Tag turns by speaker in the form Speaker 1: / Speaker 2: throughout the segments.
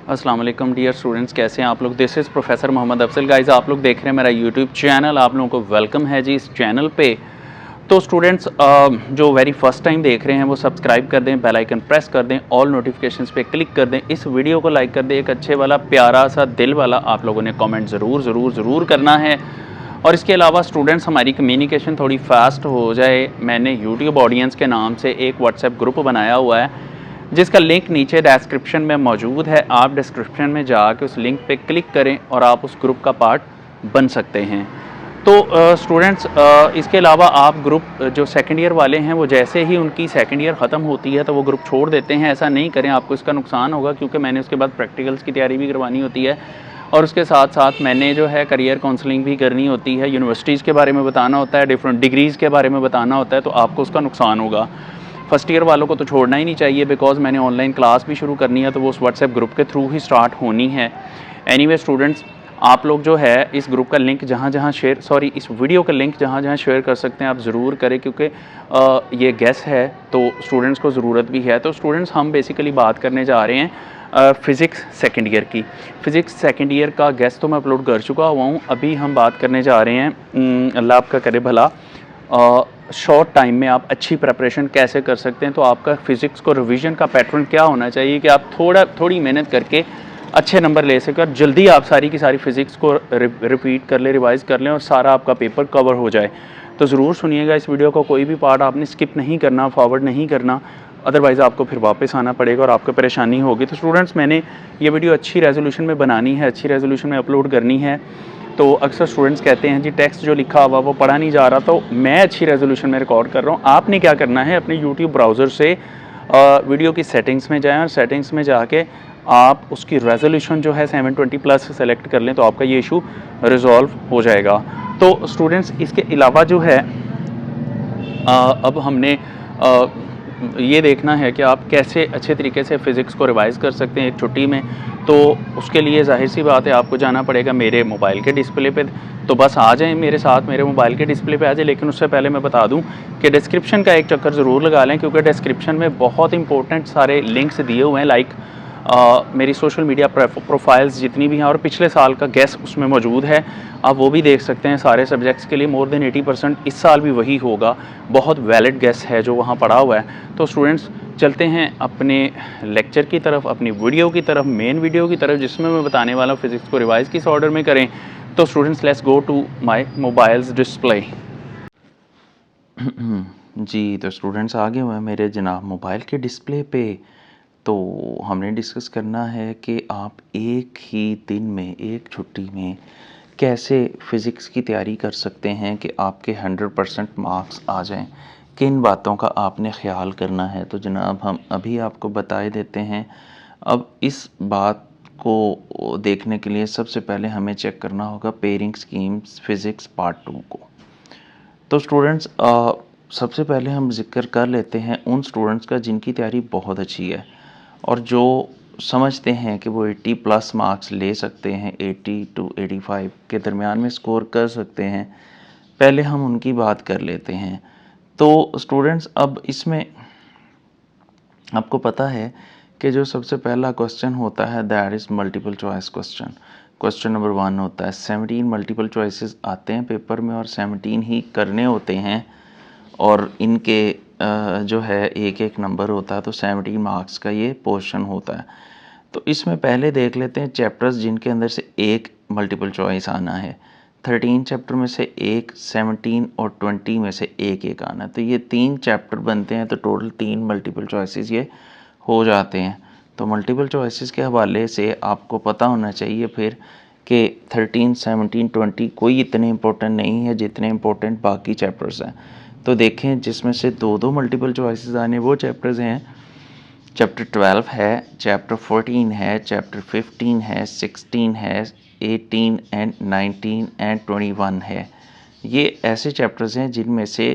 Speaker 1: अस्सलाम वालेकुम dear students, कैसे हैं आप लोग। This is professor Mohammad Afzal. Guys, आप लोग देख रहे हैं मेरा यूट्यूब चैनल। आप लोगों को वेलकम है जी इस चैनल पे। तो स्टूडेंट्स जो वेरी फर्स्ट टाइम देख रहे हैं वो सब्सक्राइब कर दें, बेल आइकन प्रेस कर दें, ऑल नोटिफिकेशंस पे क्लिक कर दें, इस वीडियो को लाइक कर दें, एक अच्छे वाला प्यारा सा दिल वाला आप लोगों ने कमेंट ज़रूर करना है। और इसके अलावा स्टूडेंट्स, हमारी कम्युनिकेशन थोड़ी फास्ट हो जाए, मैंने यूट्यूब ऑडियंस के नाम से एक व्हाट्सएप ग्रुप बनाया हुआ है जिसका लिंक नीचे डिस्क्रिप्शन में मौजूद है। आप डिस्क्रिप्शन में जाके उस लिंक पे क्लिक करें और आप उस ग्रुप का पार्ट बन सकते हैं। तो स्टूडेंट्स, इसके अलावा आप ग्रुप जो सेकंड ईयर वाले हैं वो जैसे ही उनकी सेकंड ईयर ख़त्म होती है तो वो ग्रुप छोड़ देते हैं। ऐसा नहीं करें, आपको इसका नुकसान होगा, क्योंकि मैंने उसके बाद प्रैक्टिकल्स की तैयारी भी करवानी होती है और उसके साथ साथ मैंने जो है करियर काउंसलिंग भी करनी होती है, यूनिवर्सिटीज़ के बारे में बताना होता है, डिफरेंट डिग्रीज़ के बारे में बताना होता है, तो आपको उसका नुकसान होगा। फर्स्ट ईयर वालों को तो छोड़ना ही नहीं चाहिए, बिकॉज मैंने ऑनलाइन क्लास भी शुरू करनी है तो वो उस व्हाट्सएप ग्रुप के थ्रू ही स्टार्ट होनी है। एनीवे स्टूडेंट्स, आप लोग जो है इस ग्रुप का लिंक इस वीडियो का लिंक जहाँ जहाँ शेयर कर सकते हैं आप ज़रूर करें, क्योंकि ये गेस है तो स्टूडेंट्स को ज़रूरत भी है। तो स्टूडेंट्स, हम बेसिकली बात करने जा रहे हैं फ़िज़िक्स सेकेंड ईयर की। फ़िज़िक्स सेकेंड ईयर का गेस तो मैं अपलोड कर चुका हुआ हूँ। अभी हम बात करने जा रहे हैं, अल्लाह आपका करे भला, शॉर्ट टाइम में आप अच्छी प्रिपरेशन कैसे कर सकते हैं। तो आपका फ़िज़िक्स को रिवीजन का पैटर्न क्या होना चाहिए कि आप थोड़ी मेहनत करके अच्छे नंबर ले सकें और जल्दी आप सारी की सारी फ़िज़िक्स को रिपीट कर लें, रिवाइज़ कर लें और सारा आपका पेपर कवर हो जाए। तो ज़रूर सुनिएगा इस वीडियो को, कोई भी पार्ट आपने स्किप नहीं करना, फॉरवर्ड नहीं करना, अदरवाइज़ आपको फिर वापस आना पड़ेगा और आपको परेशानी होगी। तो स्टूडेंट्स, मैंने ये वीडियो अच्छी रेजोल्यूशन में बनानी है, अच्छी रेजोल्यूशन में अपलोड करनी है। तो अक्सर स्टूडेंट्स कहते हैं जी टेक्स्ट जो लिखा हुआ वो पढ़ा नहीं जा रहा, तो मैं अच्छी रेजोल्यूशन में रिकॉर्ड कर रहा हूँ। आपने क्या करना है, अपने यूट्यूब ब्राउज़र से वीडियो की सेटिंग्स में जाएं और सेटिंग्स में जाके आप उसकी रेजोल्यूशन जो है 720 प्लस सेलेक्ट कर लें तो आपका ये इशू रिजॉल्व हो जाएगा। तो स्टूडेंट्स, इसके अलावा जो है अब हमने ये देखना है कि आप कैसे अच्छे तरीके से फ़िज़िक्स को रिवाइज़ कर सकते हैं एक छुट्टी में। तो उसके लिए ज़ाहिर सी बात है आपको जाना पड़ेगा मेरे मोबाइल के डिस्प्ले पे। तो बस आ जाएं मेरे साथ, मेरे मोबाइल के डिस्प्ले पे आ जाएं। लेकिन उससे पहले मैं बता दूं कि डिस्क्रिप्शन का एक चक्कर ज़रूर लगा लें, क्योंकि डिस्क्रिप्शन में बहुत इंपॉर्टेंट सारे लिंक्स दिए हुए हैं, लाइक मेरी सोशल मीडिया प्रोफाइल्स जितनी भी हैं और पिछले साल का गैस उसमें मौजूद है। आप वो भी देख सकते हैं सारे सब्जेक्ट्स के लिए। मोर देन 80% इस साल भी वही होगा। बहुत वैलिड गैस है जो वहाँ पड़ा हुआ है। तो स्टूडेंट्स, चलते हैं अपने लेक्चर की तरफ, अपनी वीडियो की तरफ, मेन वीडियो की तरफ, जिसमें मैं बताने वाला हूँ फ़िज़िक्स को रिवाइज़ किस ऑर्डर में करें। तो students, let's go to my mobiles display. जी, तो स्टूडेंट्स आ गए हुए हैं मेरे जनाब मोबाइल के डिस्प्ले पे। तो हमने डिस्कस करना है कि आप एक ही दिन में, एक छुट्टी में कैसे फ़िज़िक्स की तैयारी कर सकते हैं कि आपके 100% मार्क्स आ जाएं। किन बातों का आपने ख़्याल करना है, तो जनाब हम अभी आपको बताए देते हैं। अब इस बात को देखने के लिए सबसे पहले हमें चेक करना होगा पेयरिंग स्कीम्स फ़िज़िक्स पार्ट 2 को। तो स्टूडेंट्स, सबसे पहले हम ज़िक्र कर लेते हैं उन स्टूडेंट्स का जिनकी तैयारी बहुत अच्छी है और जो समझते हैं कि वो 80 प्लस मार्क्स ले सकते हैं, 80 टू 85 के दरमियान में स्कोर कर सकते हैं। पहले हम उनकी बात कर लेते हैं। तो स्टूडेंट्स, अब इसमें आपको पता है कि जो सबसे पहला क्वेश्चन होता है that is multiple choice question. Question number 1 होता है, 17 मल्टीपल चॉइसेस आते हैं पेपर में और 17 ही करने होते हैं और इनके जो है एक एक नंबर होता है, तो 17 मार्क्स का ये पोर्शन होता है। तो इसमें पहले देख लेते हैं चैप्टर्स जिनके अंदर से एक मल्टीपल चॉइस आना है। 13 चैप्टर में से एक, 17 और 20 में से एक एक आना है। तो ये 3 चैप्टर बनते हैं, तो टोटल 3 मल्टीपल चॉइसेस ये हो जाते हैं। तो मल्टीपल चॉइसेस के हवाले से आपको पता होना चाहिए फिर कि 13, 17, 20 कोई इतने इम्पोर्टेंट नहीं है जितने इम्पोर्टेंट बाकी चैप्टर्स हैं। तो देखें, जिसमें से 2-2 मल्टीपल चॉइसेस आने वो चैप्टर्स हैं, चैप्टर 12 है, चैप्टर 14 है, चैप्टर 15 है, 16 है, 18 एंड 19 एंड 21 है। ये ऐसे चैप्टर्स हैं जिनमें से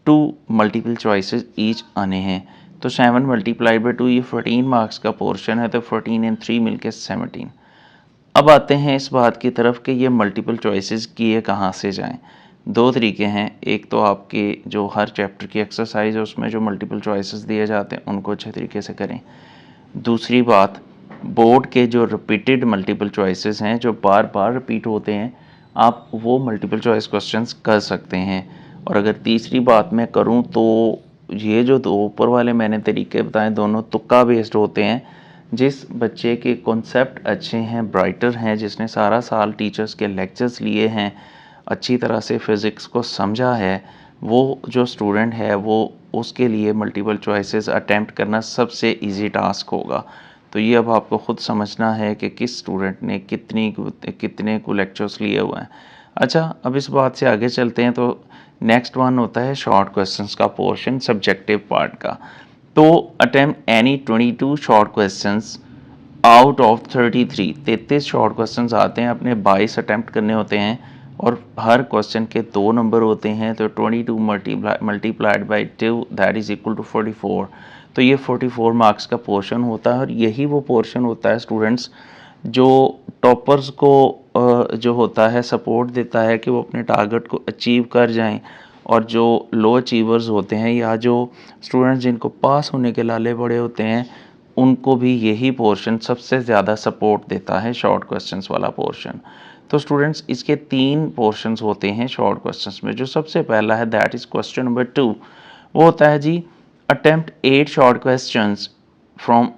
Speaker 1: 2 मल्टीपल चॉइसेस ईच आने हैं। तो 7 मल्टीप्लाइड बाई 2 ये 14 मार्क्स का पोर्शन है, तो 14 एंड 3 मिलके 17। अब आते हैं इस बात की तरफ कि ये मल्टीपल चॉइसेस किए कहाँ से जाएं। 2 तरीके हैं। एक तो आपके जो हर चैप्टर की एक्सरसाइज है उसमें जो मल्टीपल चॉइसेस दिए जाते हैं उनको अच्छे तरीके से करें। दूसरी बात बोर्ड के जो रिपीटेड मल्टीपल चॉइसेस हैं, जो बार बार रिपीट होते हैं, आप वो मल्टीपल चॉइस क्वेश्चंस कर सकते हैं। और अगर तीसरी बात मैं करूं तो ये जो दो ऊपर वाले मैंने तरीके बताए दोनों तुक्का बेस्ड होते हैं। जिस बच्चे के कॉन्सेप्ट अच्छे हैं, ब्राइटर हैं, जिसने सारा साल टीचर्स के लेक्चर्स लिए हैं, अच्छी तरह से फ़िज़िक्स को समझा है, वो जो स्टूडेंट है वो उसके लिए मल्टीपल चॉइसेस अटेम्प्ट करना सबसे इजी टास्क होगा। तो ये अब आपको ख़ुद समझना है कि किस स्टूडेंट ने कितने को लेक्चर्स लिए हुए हैं। अच्छा, अब इस बात से आगे चलते हैं। तो नेक्स्ट वन होता है शॉर्ट क्वेश्चंस का पोर्शन, सब्जेक्टिव पार्ट का। तो attempt any 22 short questions out of 33 short questions आते हैं, अपने 22 अटेम्प्ट करने होते हैं और हर क्वेश्चन के 2 नंबर होते हैं। तो 22 multiplied by 2 that is equal to 44। तो ये 44 मार्क्स का पोर्शन होता है और यही वो पोर्शन होता है स्टूडेंट्स जो टॉपर्स को जो होता है सपोर्ट देता है कि वो अपने टारगेट को अचीव कर जाएं। और जो लो अचीवर्स होते हैं या जो स्टूडेंट्स जिनको पास होने के लाले बड़े होते हैं, उनको भी यही पोर्शन सबसे ज़्यादा सपोर्ट देता है, शॉर्ट क्वेश्चंस वाला पोर्शन। तो स्टूडेंट्स इसके 3 पोर्शंस होते हैं शॉर्ट क्वेश्चंस में। जो सबसे पहला है दैट इज़ क्वेश्चन नंबर 2, वो होता है जी attempt 8 short questions from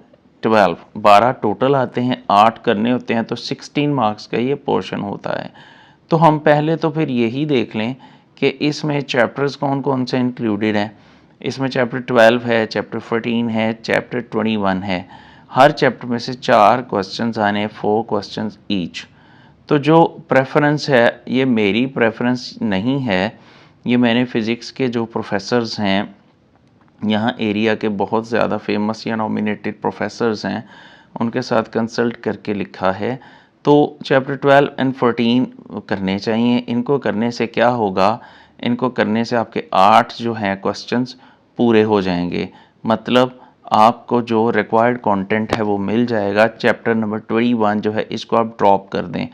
Speaker 1: 12 total आते हैं, 8 करने होते हैं, तो 16 मार्क्स का ये पोर्शन होता है। तो हम पहले तो फिर यही देख लें कि इसमें चैप्टर्स कौन कौन से इंक्लूडेड हैं। इसमें चैप्टर 12 है, चैप्टर 14 है, चैप्टर 21 है। हर चैप्टर में से 4 क्वेश्चंस आने, 4 क्वेश्चंस ईच। तो जो प्रेफरेंस है ये मेरी प्रेफरेंस नहीं है, ये मैंने फ़िज़िक्स के जो प्रोफेसर्स हैं, यहाँ एरिया के बहुत ज़्यादा फेमस या नॉमिनेटेड प्रोफेसर्स हैं, उनके साथ कंसल्ट करके लिखा है। तो चैप्टर 12 एंड 14 करने चाहिए। इनको करने से क्या होगा, इनको करने से आपके 8 जो हैं क्वेश्चंस पूरे हो जाएंगे। मतलब आपको जो रिक्वायर्ड कंटेंट है वो मिल जाएगा। चैप्टर नंबर 21 जो है इसको आप ड्रॉप कर दें।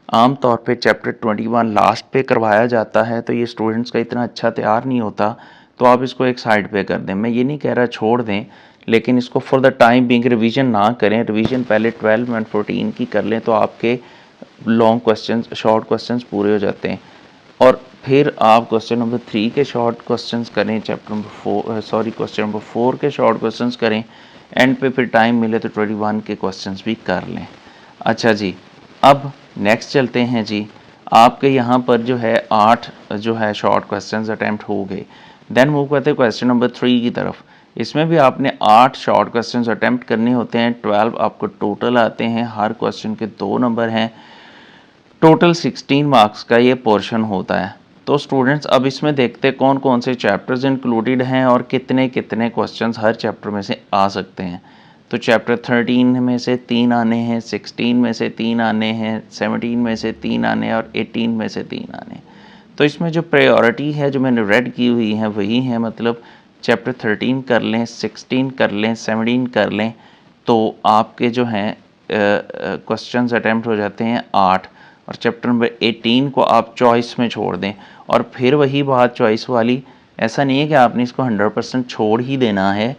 Speaker 1: आम तौर पे चैप्टर 21 लास्ट पे करवाया जाता है, तो ये स्टूडेंट्स का इतना अच्छा तैयार नहीं होता, तो आप इसको एक साइड पे कर दें। मैं ये नहीं कह रहा छोड़ दें, लेकिन इसको for the time being revision ना करें। रिवीजन पहले 12 एंड 14 की कर लें तो आपके लॉन्ग क्वेश्चंस, शॉर्ट क्वेश्चंस पूरे हो जाते हैं। और फिर आप क्वेश्चन नंबर 3 के शॉर्ट क्वेश्चंस करें, क्वेश्चन नंबर 4 के शॉर्ट क्वेश्चंस करें। एंड पे फिर टाइम मिले तो 21 के क्वेश्चंस भी कर लें। अच्छा जी, अब नेक्स्ट चलते हैं जी। आपके यहाँ पर जो है 8 जो है शॉर्ट क्वेश्चंस अटैम्प्ट हो गए। देन मूव करते हैं क्वेश्चन नंबर 3 की तरफ। इसमें भी आपने 8 शॉर्ट क्वेश्चंस अटैम्प्ट करने होते हैं। 12 आपको टोटल आते हैं, हर क्वेश्चन के 2 नंबर हैं। टोटल 16 मार्क्स का ये पोर्शन होता है। तो स्टूडेंट्स अब इसमें देखते हैं कौन कौन से चैप्टर्स इंक्लूडेड हैं और कितने कितने क्वेश्चंस हर चैप्टर में से आ सकते हैं। तो चैप्टर 13 में से 3 आने हैं, 16 में से 3 आने हैं, 17 में से 3 आने हैं और 18 में से 3 आने हैं। तो इसमें जो प्रायोरिटी है जो मैंने रेड की हुई है वही है, मतलब चैप्टर 13 कर लें, 16 कर लें, 17 कर लें, तो आपके जो हैं क्वेश्चंस अटैम्प्ट हो जाते हैं 8। और चैप्टर नंबर 18 को आप चॉइस में छोड़ दें। और फिर वही बात चॉइस वाली, ऐसा नहीं है कि आपने इसको 100% छोड़ ही देना है,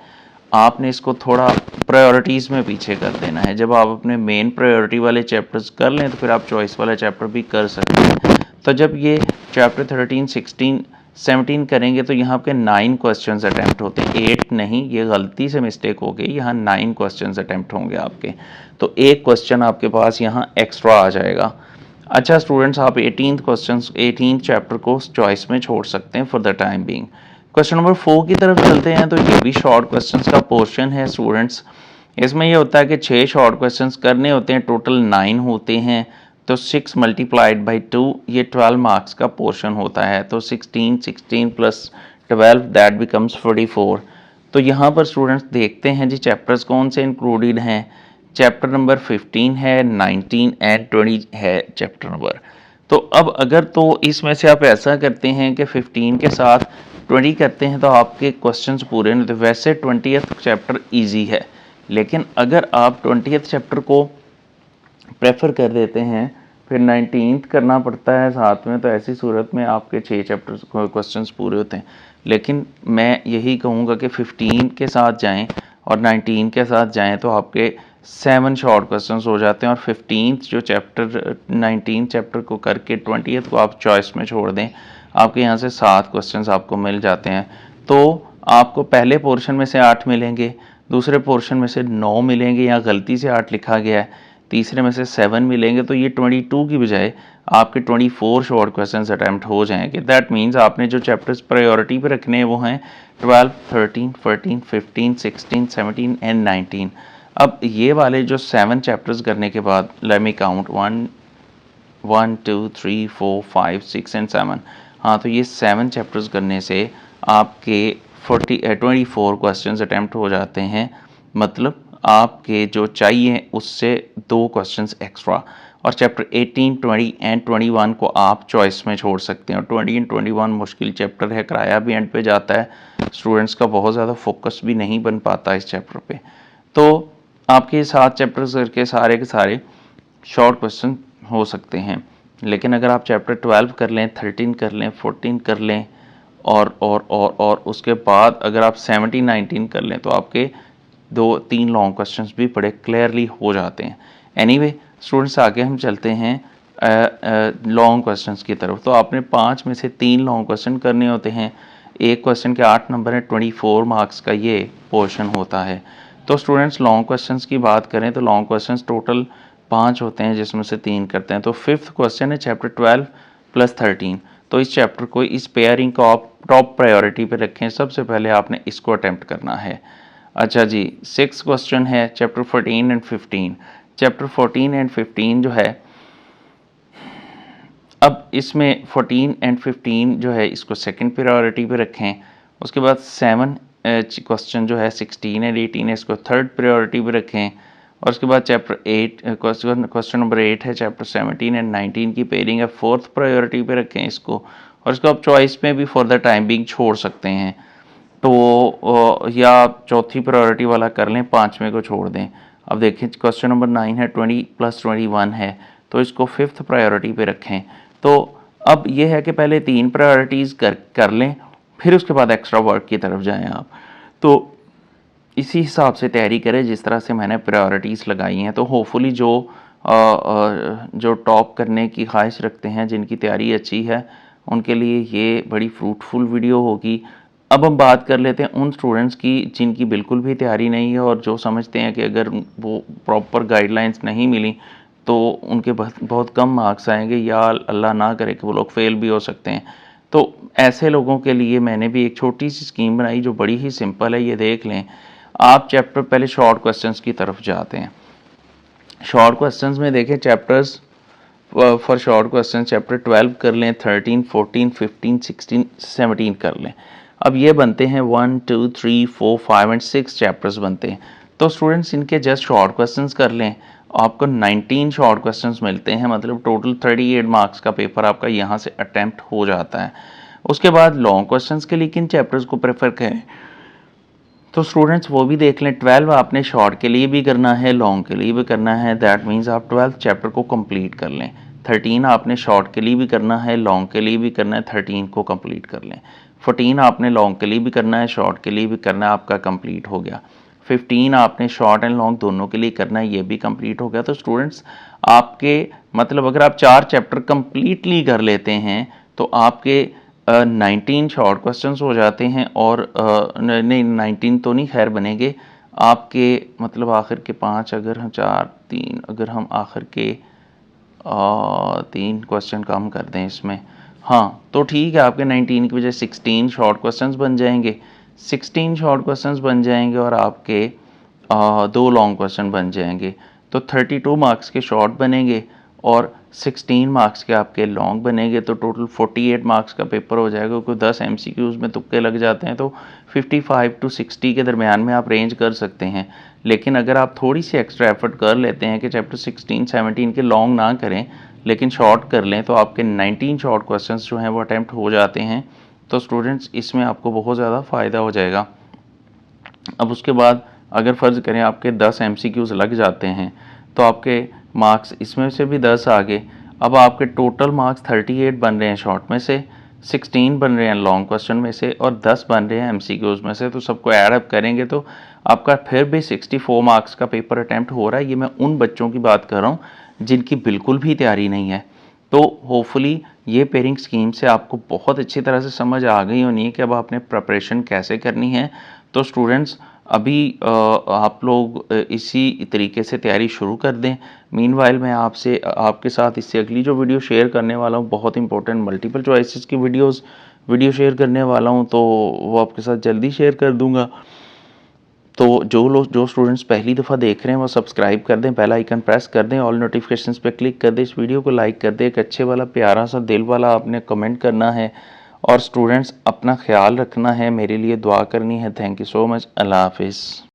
Speaker 1: आपने इसको थोड़ा प्रायोरिटीज़ में पीछे कर देना है। जब आप अपने मेन प्रायोरिटी वाले चैप्टर्स कर लें तो फिर आप चॉइस वाला चैप्टर भी कर सकते हैं। तो जब ये चैप्टर 13, 16, 17 करेंगे तो यहाँ पे 9 क्वेश्चंस अटैम्प्ट होते हैं, 8 नहीं, ये गलती से मिस्टेक हो गई, यहाँ 9 क्वेश्चंस अटैम्प्ट होंगे आपके। तो एक क्वेश्चन आपके पास यहाँ एक्स्ट्रा आ जाएगा। अच्छा स्टूडेंट्स, आप 18 चैप्टर को चॉइस में छोड़ सकते हैं for the time being. Question number 4 की तरफ चलते हैं। तो ये भी शॉर्ट क्वेश्चंस का पोर्शन है स्टूडेंट्स। इसमें ये होता है कि 6 शॉर्ट क्वेश्चंस करने होते हैं, टोटल 9 होते हैं। तो 6 मल्टीप्लाइड बाई 2 ये 12 मार्क्स का पोर्शन होता है। तो 16 प्लस 12 दैट बिकम्स 44। तो यहाँ पर स्टूडेंट्स देखते हैं जी चैप्टर्स कौन से इंक्लूडेड हैं। चैप्टर नंबर 15 है, 19 एंड 20 है चैप्टर नंबर। तो अब अगर तो इसमें से आप ऐसा करते हैं कि 15 के साथ 20 करते हैं तो आपके क्वेश्चंस पूरे नहीं होते। वैसे 20th चैप्टर इजी है, लेकिन अगर आप 20th चैप्टर को प्रेफर कर देते हैं फिर 19th करना पड़ता है साथ में, तो ऐसी सूरत में आपके 6 चैप्टर्स क्वेश्चंस पूरे होते हैं। लेकिन मैं यही कहूँगा कि 15 के साथ जाएं और 19 के साथ जाएं तो आपके 7 शॉर्ट क्वेश्चंस हो जाते हैं और 15th जो चैप्टर 19 चैप्टर को करके 20th को आप चॉइस में छोड़ दें, आपके यहाँ से 7 क्वेश्चंस आपको मिल जाते हैं। तो आपको पहले पोर्शन में से 8 मिलेंगे, दूसरे पोर्शन में से 9 मिलेंगे, यहाँ गलती से 8 लिखा गया है, तीसरे में से 7 मिलेंगे, तो ये 22 की बजाय आपके 24 शॉर्ट क्वेश्चंस अटैम्प्ट हो जाएंगे। दैट मीन्स आपने जो चैप्टर्स प्रायोरिटी पे रखने हैं वो हैं 12, 13, 14, 15, 16, 17 एंड 19। अब ये वाले जो 7 चैप्टर्स करने के बाद लेट मी काउंट 1 2 3 4 5 6 एंड 7, हाँ तो ये 7 चैप्टर्स करने से आपके 24 क्वेश्चंस अटैम्प्ट हो जाते हैं, मतलब आपके जो चाहिए उससे 2 क्वेश्चंस एक्स्ट्रा। और चैप्टर 18, 20 एंड 21 को आप चॉइस में छोड़ सकते हैं। 20 एंड 21 मुश्किल चैप्टर है, किराया भी एंड पे जाता है, स्टूडेंट्स का बहुत ज़्यादा फोकस भी नहीं बन पाता इस चैप्टर पे। तो आपके 7 चैप्टर्स करके सारे के सारे शॉर्ट क्वेश्चन हो सकते हैं। लेकिन अगर आप चैप्टर 12 कर लें, 13 कर लें, 14 कर लें और उसके बाद अगर आप 17, 19 कर लें तो आपके 2-3 लॉन्ग क्वेश्चंस भी बड़े क्लियरली हो जाते हैं। एनीवे स्टूडेंट्स, आगे हम चलते हैं लॉन्ग क्वेश्चंस की तरफ। तो आपने 5 में से 3 लॉन्ग क्वेश्चन करने होते हैं। एक क्वेश्चन के 8 नंबर है, 24 मार्क्स का ये पोर्शन होता है। तो स्टूडेंट्स लॉन्ग क्वेश्चंस की बात करें तो लॉन्ग क्वेश्चंस टोटल 5 होते हैं, जिसमें से 3 करते हैं। तो 5th क्वेश्चन है चैप्टर 12 + 13। तो इस चैप्टर को, इस पेयरिंग को आप टॉप प्रायोरिटी पे रखें। सबसे पहले आपने इसको अटैम्प्ट करना है। अच्छा जी, 6th क्वेश्चन है चैप्टर 14 एंड 15। चैप्टर 14 एंड 15 जो है, अब इसमें 14 एंड 15 जो है इसको सेकंड प्रायोरिटी पे रखें। उसके बाद 7 क्वेश्चन जो है 16 एंड 18 है, इसको थर्ड प्रायोरिटी पे रखें। और उसके बाद चैप्टर 8 क्वेश्चन नंबर 8 है चैप्टर 17 एंड 19 की पेयरिंग है, 4th प्रायोरिटी पे रखें इसको। और इसको आप चॉइस में भी फॉर द टाइम बिंग छोड़ सकते हैं, तो या चौथी प्रायोरिटी वाला कर लें, 5वें को छोड़ दें। अब देखें क्वेश्चन नंबर 9 है, 20 + 21 है, तो इसको 5th प्रायोरिटी पे रखें। तो अब ये है कि पहले 3 प्रायोरिटीज़ कर लें, फिर उसके बाद एक्स्ट्रा वर्क की तरफ जाएं आप। तो इसी हिसाब से तैयारी करें जिस तरह से मैंने प्रायोरिटीज़ लगाई हैं। तो होपफुली जो टॉप करने की ख्वाहिश रखते हैं, जिनकी तैयारी अच्छी है, उनके लिए ये बड़ी फ्रूटफुल वीडियो होगी। अब हम बात कर लेते हैं उन स्टूडेंट्स की जिनकी बिल्कुल भी तैयारी नहीं है और जो समझते हैं कि अगर वो प्रॉपर गाइडलाइंस नहीं मिली तो उनके बहुत कम मार्क्स आएंगे, या अल्लाह ना करे कि वो लोग फेल भी हो सकते हैं। तो ऐसे लोगों के लिए मैंने भी एक छोटी सी स्कीम बनाई जो बड़ी ही सिंपल है। ये देख लें, आप चैप्टर पहले शॉर्ट क्वेश्चंस की तरफ जाते हैं। शॉर्ट क्वेश्चंस में देखें, chapters for short question chapter 12 कर लें, 13, 14, 15, 16, 17 कर लें। अब ये बनते हैं 1 2 3 4 5 एंड 6 चैप्टर्स बनते हैं। तो स्टूडेंट्स इनके जस्ट शॉर्ट क्वेश्चंस कर लें, आपको 19 शॉर्ट क्वेश्चंस मिलते हैं, मतलब टोटल 38 मार्क्स का पेपर आपका यहाँ से अटैम्प्ट हो जाता है। उसके बाद लॉन्ग क्वेश्चंस के लिए किन चैप्टर्स को प्रेफर करें, तो स्टूडेंट्स वो भी देख लें। 12 आपने शॉर्ट के लिए भी करना है, लॉन्ग के लिए भी करना है, दैट मीन्स आप 12th चैप्टर को कंप्लीट कर लें। 13 आपने शॉर्ट के लिए भी करना है, लॉन्ग के लिए भी करना है, 13 को कंप्लीट कर लें। 14 आपने लॉन्ग के लिए भी करना है, शॉर्ट के लिए भी करना है, आपका कंप्लीट हो गया। 15 आपने शॉर्ट एंड लॉन्ग दोनों के लिए करना है, ये भी कंप्लीट हो गया। तो स्टूडेंट्स आपके, मतलब अगर आप 4 चैप्टर कंप्लीटली कर लेते हैं तो आपके 19 शॉर्ट क्वेश्चंस हो जाते हैं, और नहीं 19 तो नहीं खैर बनेंगे आपके, मतलब आखिर के 5 अगर हम 4 3 अगर हम आखिर के 3 क्वेश्चन कम कर दें इसमें, हाँ तो ठीक है, आपके 19 की बजाय 16 शॉर्ट क्वेश्चंस बन जाएंगे। 16 शॉर्ट क्वेश्चंस बन जाएंगे और आपके 2 लॉन्ग क्वेश्चन बन जाएंगे। तो 32 मार्क्स के शॉर्ट बनेंगे और 16 मार्क्स के आपके लॉन्ग बनेंगे। तो टोटल 48 मार्क्स का पेपर हो जाएगा। कोई 10 MCQs में तुक्के लग जाते हैं तो 55 to 60 के दरमियान में आप रेंज कर सकते हैं। लेकिन अगर आप थोड़ी सी एक्स्ट्रा एफर्ट कर लेते हैं कि चैप्टर 16, 17 के लॉन्ग ना करें लेकिन शॉर्ट कर लें, तो आपके 19 शॉर्ट क्वेश्चंस जो हैं वो अटैम्प्ट हो जाते हैं। तो स्टूडेंट्स इसमें आपको बहुत ज़्यादा फ़ायदा हो जाएगा। अब उसके बाद अगर फ़र्ज़ करें आपके 10 MCQs लग जाते हैं तो आपके मार्क्स इसमें से भी 10 आ गए। अब आपके टोटल मार्क्स 38 बन रहे हैं शॉर्ट में से, 16 बन रहे हैं लॉन्ग क्वेश्चन में से और 10 बन रहे हैं एमसीक्यूज में से, तो सबको ऐड अप करेंगे तो आपका फिर भी 64 मार्क्स का पेपर अटैम्प्ट हो रहा है। ये मैं उन बच्चों की बात कर रहा हूँ जिनकी बिल्कुल भी तैयारी नहीं है। तो होपफुली ये पेयरिंग स्कीम से आपको बहुत अच्छी तरह से समझ आ गई होनी है कि अब आपने प्रिपरेशन कैसे करनी है। तो स्टूडेंट्स अभी आप लोग इसी तरीके से तैयारी शुरू कर दें। मीनवाइल मैं आपके साथ इससे अगली जो वीडियो शेयर करने वाला हूँ, बहुत इंपॉर्टेंट मल्टीपल चॉइसेस की वीडियो शेयर करने वाला हूँ, तो वो आपके साथ जल्दी शेयर कर दूँगा। तो जो स्टूडेंट्स पहली दफ़ा देख रहे हैं वो सब्सक्राइब कर दें, बेल आइकन प्रेस कर दें, ऑल नोटिफिकेशंस पे क्लिक कर दें, इस वीडियो को लाइक कर दें, एक अच्छे वाला प्यारा सा दिल वाला आपने कमेंट करना है। और स्टूडेंट्स अपना ख्याल रखना है, मेरे लिए दुआ करनी है। Thank you so much. Allah हाफिज़।